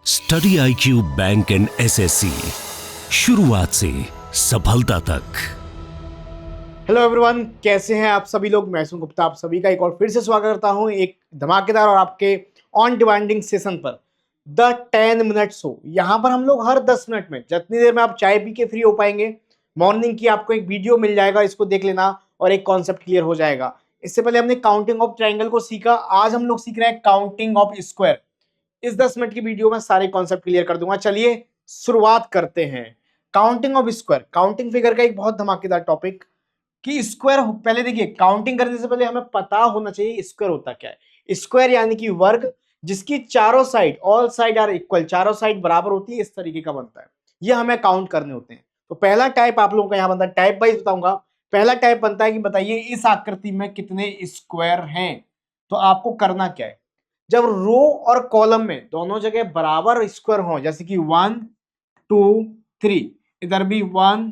Study IQ bank and SSC, शुरुआत से सफलता तक। हेलो एवरीवन, कैसे हैं आप सभी लोग। मैं सुन गुप्ता, आप सभी का एक और फिर से स्वागत करता हूं एक धमाकेदार और आपके ऑन डिमांडिंग सेशन पर, द 10 मिनट शो। यहां पर हम लोग हर 10 मिनट में, जितनी देर में आप चाय पी के फ्री हो पाएंगे, मॉर्निंग की आपको एक वीडियो मिल जाएगा, इसको देख लेना और एक कॉन्सेप्ट क्लियर हो जाएगा। इससे पहले हमने काउंटिंग ऑफ ट्राइंगल को सीखा, आज हम लोग सीख रहे हैं काउंटिंग ऑफ स्क्वायर। इस 10 मिनट की वीडियो में सारे कॉन्सेप्ट क्लियर कर दूंगा। चलिए शुरुआत करते हैं। Counting of square, counting figure का एक बहुत धमाकेदार टॉपिक कि स्क्वायर। पहले देखिए, काउंटिंग करने से पहले हमें पता होना चाहिए स्क्वायर होता क्या है। स्क्वायर यानी कि वर्ग जिसकी चारों side, all side are equal, चारों साइड बराबर होती है, इस तरीके का बनता है। ये हमें काउंट करने होते हैं। तो पहला टाइप आप लोगों का यहां बनता है, टाइप वाइज बताऊंगा। पहला टाइप बनता है कि बताइए इस आकृति में कितने स्क्वायर हैं। तो आपको करना क्या है, जब रो और कॉलम में दोनों जगह बराबर स्क्वायर हो, जैसे कि 1 2 3, इधर भी 1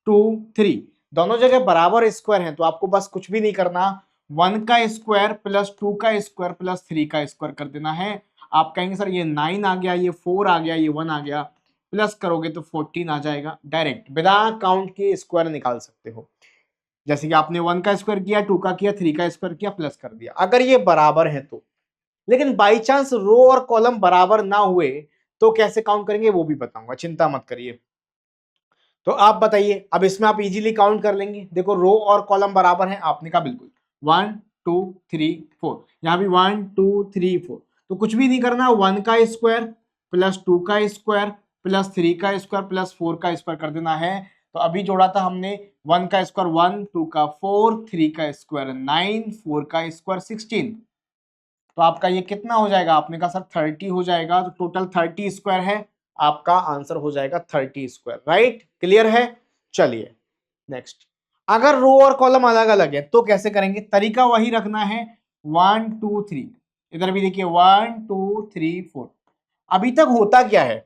2 3, दोनों जगह बराबर स्क्वायर हैं, तो आपको बस कुछ भी नहीं करना, 1 का स्क्वायर प्लस 2 का स्क्वायर प्लस 3 का स्क्वायर कर देना है। आप कहेंगे सर ये 9 आ गया, ये 4 आ गया, ये 1 आ गया, प्लस करोगे तो 14 आ जाएगा। डायरेक्ट बिना काउंट के स्क्वायर निकाल सकते हो। जैसे कि आपने 1 का स्क्वायर किया, 2 का किया, 3 का स्क्वायर किया, प्लस कर दिया, अगर ये बराबर है तो। लेकिन बाई चांस रो और कॉलम बराबर ना हुए तो कैसे काउंट करेंगे वो भी बताऊंगा, चिंता मत करिए। तो आप बताइए, अब इसमें आप इजीली काउंट कर लेंगे। देखो रो और कॉलम बराबर हैं, आपने कहा बिल्कुल 1 2 3 4, यहां भी 1 2 3 4, तो कुछ भी नहीं करना, 1 का स्क्वायर प्लस 2 का स्क्वायर प्लस 3 का स्क्वायर प्लस 4 का स्क्वायर कर देना है। तो अभी जोड़ा था हमने, 1 का स्क्वायर 1, 2 का 4, 3 का स्क्वायर 9, 4 का स्क्वायर 16। तो आपका ये कितना हो जाएगा, आपने कहा सर 30 हो जाएगा, तो टोटल 30 स्क्वायर है, आपका आंसर हो जाएगा 30 स्क्वायर। राइट, क्लियर है। चलिए नेक्स्ट, अगर रो और कॉलम अलग अलग है तो कैसे करेंगे, तरीका वही रखना है, 1 2 3, इधर भी देखिए 1 2 3 4। अभी तक होता क्या है,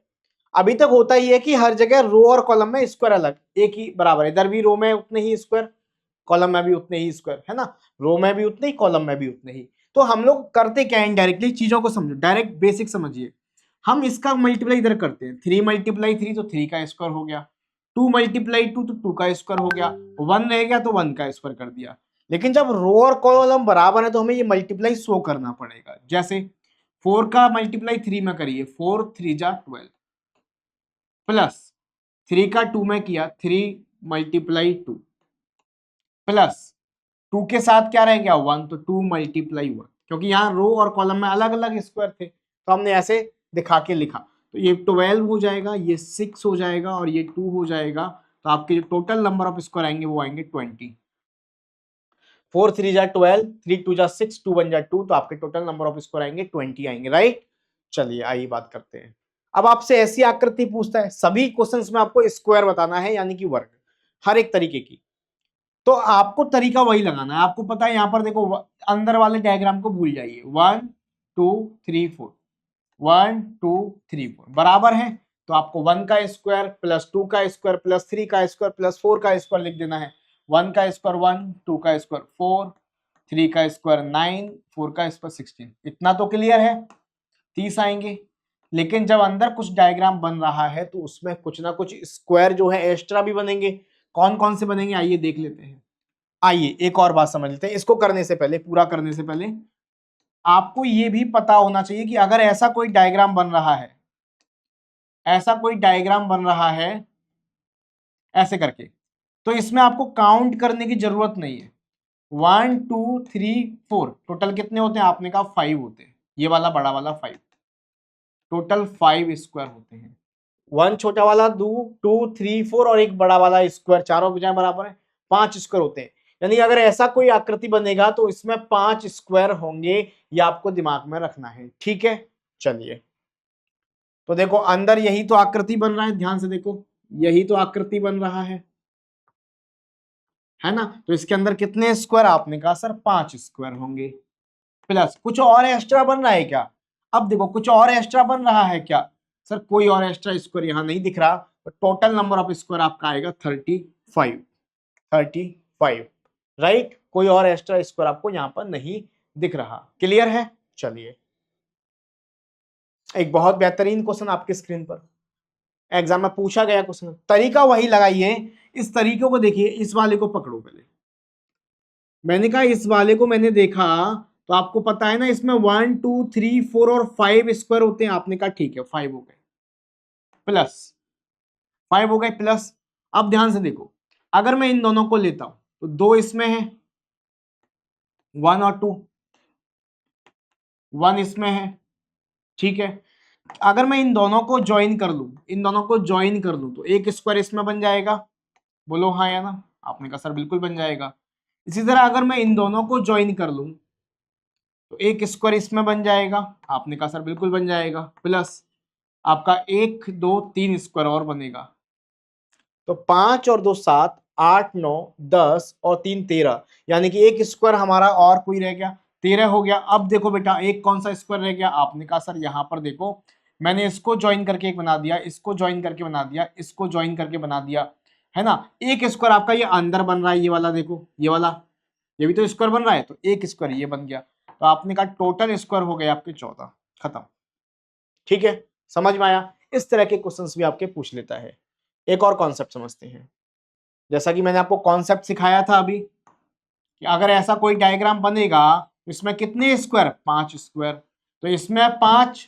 अभी तक होता ही है कि हर जगह रो और कॉलम में स्क्वायर अलग, एक ही बराबर, इधर भी रो में उतने ही स्क्वायर, कॉलम में भी उतने ही स्क्वायर, है ना। रो में भी उतने ही, कॉलम में भी उतने ही। तो हम लोग करते क्या है, इनडायरेक्टली चीजों को समझो, डायरेक्ट बेसिक समझिए। हम इसका मल्टीप्लाई इधर करते हैं, 3 मल्टीप्लाई 3 तो 3 का स्क्वायर हो गया, 2 मल्टीप्लाई 2 तो 2 का स्क्वायर हो गया, 1 रह गया तो 1 का स्क्वायर कर दिया। लेकिन जब रो और कॉलम बराबर है तो हमें ये मल्टीप्लाई शो करना पड़ेगा। जैसे 4 का मल्टीप्लाई 3 में करिए, 4 3 जा 12, प्लस 3 का 2 में किया, 3 मल्टीप्लाई 2, प्लस 2 के साथ क्या रह गया 1, तो 2 मल्टीप्लाई 1, क्योंकि यहाँ रो और कॉलम में अलग अलग स्क्वायर थे तो हमने ऐसे दिखा के लिखा। तो ये 12 हो जाएगा, ये 6 हो जाएगा और ये 2 हो जाएगा। तो आपके जो टोटल नंबर ऑफ स्क्वायर आएंगे वो आएंगे 20। 4 3 जा 12, 3 2 जा 6, 2 1 जा 2, तो आपके टोटल नंबर ऑफ स्क्वायर आएंगे 20 आएंगे। राइट, चलिए आइए बात करते हैं। अब आपसे ऐसी आकृति पूछता है, सभी क्वेश्चंस में आपको स्क्वायर बताना है, यानी कि वर्ग, हर एक तरीके की। तो आपको तरीका वही लगाना है। आपको पता है यहां पर देखो, अंदर वाले डायग्राम को भूल जाइए, 1 2 3 4, 1 2 3 4 बराबर है, तो आपको 1 का स्क्वायर प्लस 2 का स्क्वायर प्लस 3 का स्क्वायर प्लस 4 का स्क्वायर लिख देना है। 1 का स्क्वायर 1, 2 का स्क्वायर 4, 3 का स्क्वायर 9, 4 का स्क्वायर 16। इतना तो क्लियर है, 30 आएंगे। लेकिन जब अंदर कुछ डायग्राम बन रहा है तो उसमें कुछ ना कुछ स्क्वायर जो है एक्स्ट्रा भी बनेंगे। कौन कौन से बनेंगे आइए देख लेते हैं। आइए एक और बात समझ लेते हैं, इसको करने से पहले, पूरा करने से पहले आपको ये भी पता होना चाहिए कि अगर ऐसा कोई डायग्राम बन रहा है, ऐसा कोई डायग्राम बन रहा है ऐसे करके, तो इसमें आपको काउंट करने की जरूरत नहीं है। 1 2 3 4 टोटल कितने होते हैं, आपने कहा 5 होते हैं, ये वाला बड़ा वाला 5, टोटल 5 स्क्वायर होते हैं। 1 छोटा वाला 2 2 3 4 और एक बड़ा वाला स्क्वायर, चारों भुजाएं बराबर है, 5 स्क्वायर होते हैं। यानी अगर ऐसा कोई आकृति बनेगा तो इसमें 5 स्क्वायर होंगे, ये आपको दिमाग में रखना है। ठीक है, चलिए तो देखो अंदर यही तो आकृति बन रहा है, ध्यान से देखो, यही तो आकृति बन रहा है ना। तो इसके अंदर कितने स्क्वायर, आपने कहा सर 5 स्क्वायर होंगे, प्लस कुछ और एक्स्ट्रा बन रहा है क्या। अब देखो कुछ और एक्स्ट्रा बन रहा है क्या, सर कोई और एक्स्ट्रा स्क्वायर यहां नहीं दिख रहा, तो टोटल नंबर ऑफ स्क्वायर आपका आएगा 35, 35। राइट, कोई और एक्स्ट्रा स्क्वायर आपको यहां पर नहीं दिख रहा। क्लियर है, चलिए एक बहुत बेहतरीन क्वेश्चन आपके स्क्रीन पर एग्जाम में पूछा गया क्वेश्चन, तरीका वही लगाइए। इस तरीके को देखिए, इस वाले को पकड़ो पहले। मैंने कहा इस वाले को मैंने देखा तो आपको पता है ना, इसमें 1 2 3 4 और 5 स्क्वायर होते हैं। आपने कहा ठीक है 5 हो गए, प्लस 5 हो गए प्लस। अब ध्यान से देखो, अगर मैं इन दोनों को लेता हूं तो 2 इसमें है, 1 और 2, 1 इसमें है, ठीक है। अगर मैं इन दोनों को ज्वाइन कर लूं, इन दोनों को ज्वाइन कर लूं तो एक स्क्वायर इसमें बन जाएगा, बोलो हाँ या ना। आपने कहा सर बिल्कुल बन जाएगा। इसी तरह अगर मैं इन दोनों को ज्वाइन कर लूं तो एक स्क्वायर इसमें बन जाएगा, आपने कहा सर बिल्कुल बन जाएगा, प्लस आपका 1 2 3 स्क्वायर और बनेगा। तो 5 और 2 7, 8 9 10 और 3 13, यानी कि एक स्क्वायर हमारा और कोई रह गया, 13 हो गया। अब देखो बेटा एक कौन सा स्क्वायर रह गया, आपने कहा सर यहाँ पर देखो मैंने इसको ज्वाइन करके एक बना दिया, इसको ज्वाइन करके बना दिया, इसको ज्वाइन करके बना दिया, है ना। एक स्क्वायर आपका ये अंदर बन रहा है, ये वाला देखो, ये वाला, ये भी तो स्क्वायर बन रहा है, तो एक स्क्वायर ये बन गया। तो आपने कहा टोटल स्क्वायर हो गए आपके 14, खत्म। ठीक है, समझ में आया। इस तरह के क्वेश्चंस भी आपके पूछ लेता है। एक और कॉन्सेप्ट समझते हैं। जैसा कि मैंने आपको कॉन्सेप्ट सिखाया था अभी कि अगर ऐसा कोई डायग्राम बनेगा, इसमें कितने स्क्वायर, 5 स्क्वायर, तो इसमें 5,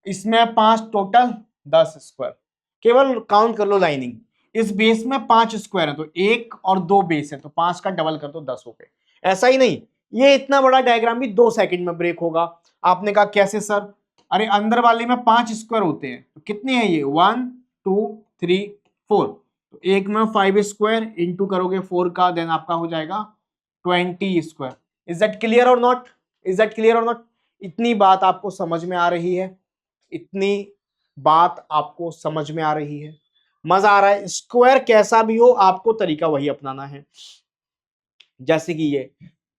इसमें 5, टोटल 10 स्क्वायर। केवल काउंट कर लो लाइनिंग। इस बेस में 5 स्क्वायर है तो 1 और 2 बेस है, तो 5 का डबल कर दो 10 हो गए। ऐसा ही नहीं, ये इतना बड़ा डायग्राम भी 2 सेकंड में ब्रेक होगा। आपने कहा कैसे सर, अरे अंदर वाले में 5 स्क्वायर होते हैं, तो कितने हैं ये, 1 2 3 4, तो एक में 5 स्क्वायर इंटू करोगे 4 का, देन आपका हो जाएगा 20 स्क्वायर। इज दैट क्लियर और नॉट, इज दैट क्लियर और नॉट। इतनी बात आपको समझ में आ रही है, इतनी बात आपको समझ में आ रही है, मजा आ रहा है। स्क्वायर कैसा भी हो आपको तरीका वही अपनाना है। जैसे कि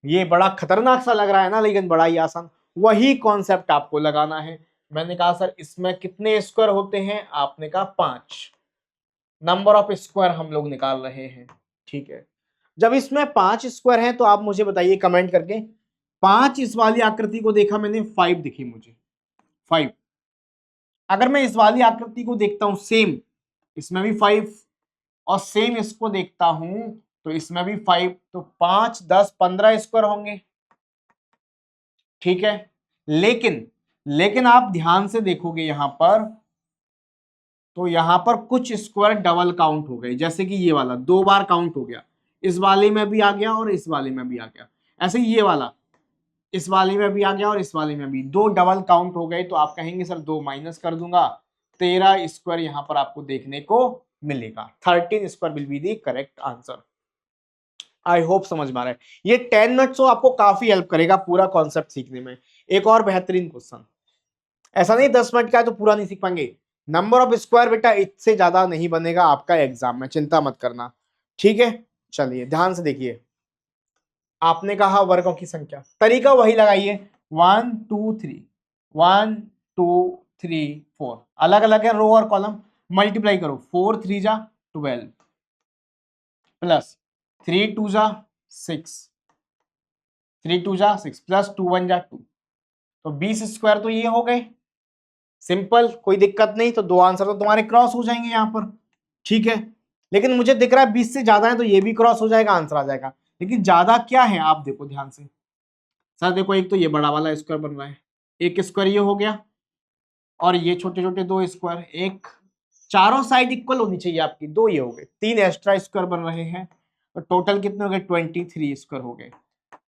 ये बड़ा खतरनाक सा लग रहा है ना, लेकिन बड़ा ही आसान, वही कॉन्सेप्ट आपको लगाना है। मैंने कहा सर इसमें कितने स्क्वायर होते हैं, आपने कहा 5, नंबर ऑफ स्क्वायर हम लोग निकाल रहे हैं। ठीक है, जब इसमें 5 स्क्वायर हैं तो आप मुझे बताइए कमेंट करके, 5 इस वाली आकृति को देखा मैंने, 5 दिखी मुझे, 5। अगर मैं इस वाली आकृति को देखता हूं सेम, इसमें भी 5, और सेम इसको देखता हूं तो इसमें भी 5, तो 5 10 15 स्क्वायर होंगे। ठीक है, लेकिन आप ध्यान से देखोगे यहां पर, तो यहां पर कुछ स्क्वायर डबल काउंट हो गए, जैसे कि ये वाला 2 बार काउंट हो गया, इस वाले में भी आ गया और इस वाले में भी आ गया। ऐसे ही ये वाला इस वाले में भी आ गया और इस वाले में भी, 2 डबल काउंट हो गए। तो आप कहेंगे सर 2 माइनस कर दूंगा, 13 स्क्वायर यहां पर आपको देखने को मिलेगा। 13 square will be the correct answer. I hope समझ में आ रहा है। ये 10 मिनट्स आपको काफी हेल्प करेगा पूरा कॉन्सेप्ट सीखने में। एक और बेहतरीन क्वेश्चन, ऐसा नहीं 10 मिनट का है तो पूरा नहीं सीख पाएंगे। नंबर ऑफ स्क्वायर बेटा इससे ज्यादा नहीं बनेगा आपका एग्जाम में, चिंता मत करना। ठीक है, चलिए ध्यान से देखिए। आपने कहा वर्गों की संख्या, तरीका वही लगाइए, 1 2 3, 1 2 3 4, अलग अलग है रो और कॉलम, मल्टीप्लाई करो, 4 3 जा 12, प्लस 3 2 जा 6, 3 2 जा 6, प्लस 2 1 जा 2, तो 20 स्क्वायर तो ये हो गए। सिंपल, कोई दिक्कत नहीं। तो 2 आंसर तो तुम्हारे क्रॉस हो जाएंगे यहाँ पर। ठीक है, लेकिन मुझे दिख रहा है 20 से ज्यादा है तो ये भी क्रॉस हो जाएगा, आंसर आ जाएगा। लेकिन ज्यादा क्या है आप देखो ध्यान से, सर देखो एक तो ये बड़ा वाला स्क्वायर बन रहा है, एक स्क्वायर ये हो गया, और ये छोटे छोटे 2 स्क्वायर, एक चारों साइड इक्वल होनी चाहिए आपकी, 2 ये हो गए, 3 एक्स्ट्रा स्क्वायर बन रहे हैं, तो टोटल कितने हो गए, 23 स्क्वायर हो गए,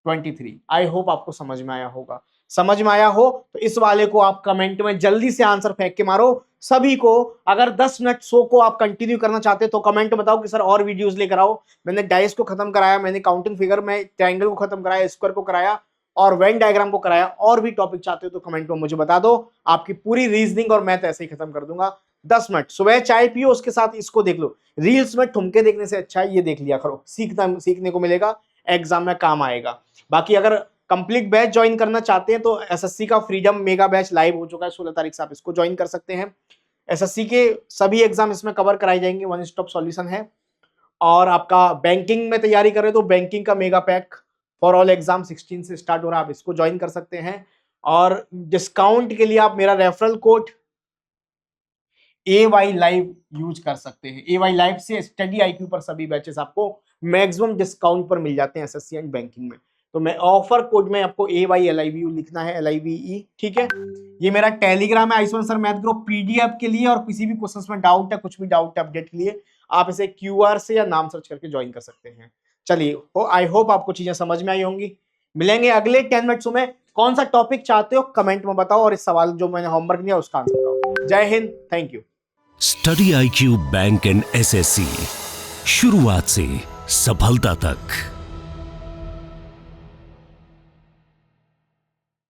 23। आई होप आपको समझ में आया होगा। समझ में आया हो तो इस वाले को आप कमेंट में जल्दी से आंसर फेंक के मारो सभी को। अगर 10 मिनट शो को आप कंटिन्यू करना चाहते तो कमेंट बताओ कि सर और वीडियोस लेकर आओ। मैंने डाइस को खत्म कराया, मैंने काउंटिंग फिगर में ट्रायंगल को खत्म कराया, स्क्वायर को कराया और वेन डायग्राम को कराया। और भी टॉपिक चाहते हो तो कमेंट में मुझे बता दो, आपकी पूरी रीजनिंग और मैथ ऐसे ही खत्म कर दूंगा। 10 मिनट सुबह चाय पियो, उसके साथ इसको देख लो। रील्स में ठुमके देखने से अच्छा है ये देख लिया करो, सीखने को मिलेगा, एग्जाम में काम आएगा। बाकी अगर कंप्लीट बैच ज्वाइन करना चाहते हैं तो एसएससी का फ्रीडम मेगा बैच लाइव हो चुका है, 16 तारीख से आप इसको ज्वाइन कर सकते हैं। एसएससी के सभी एग्जाम इसमें कवर कराए जाएंगे, वन स्टॉप सॉल्यूशन है। और आपका बैंकिंग में तैयारी कर रहे हो तो बैंकिंग का mega pack for all exam 16 से स्टार्ट हो रहा है, आप इसको ज्वाइन कर सकते हैं। और डिस्काउंट के लिए आप मेरा referral code AY live use कर सकते हैं। AY लाइव से स्टडी IQ पर सभी बैचेस आपको मैक्सिमम डिस्काउंट पर मिल जाते हैं SSC एंड बैंकिंग में। तो मैं ऑफर कोड में आपको AY LIVU लिखना है, LIVE, ठीक है। ये मेरा टेलीग्राम है Ayushman sir math group PDF के लिए, और किसी भी क्वेश्चंस में डाउट है, कुछ भी डाउट है अपडेट के लिए, आप इसे QR से या नाम सर्च करके ज्वाइन कर सकते हैं। चलिए, आई होप आपको चीजें समझ में आई होंगी। मिलेंगे अगले 10 मिनट्स में। कौन सा टॉपिक चाहते हो कमेंट में बताओ, और इस सवाल जो मैंने होमवर्क दिया उसका आंसर बताओ। जय Hind, thank you. Study IQ bank and SSC, शुरुआत से सफलता तक।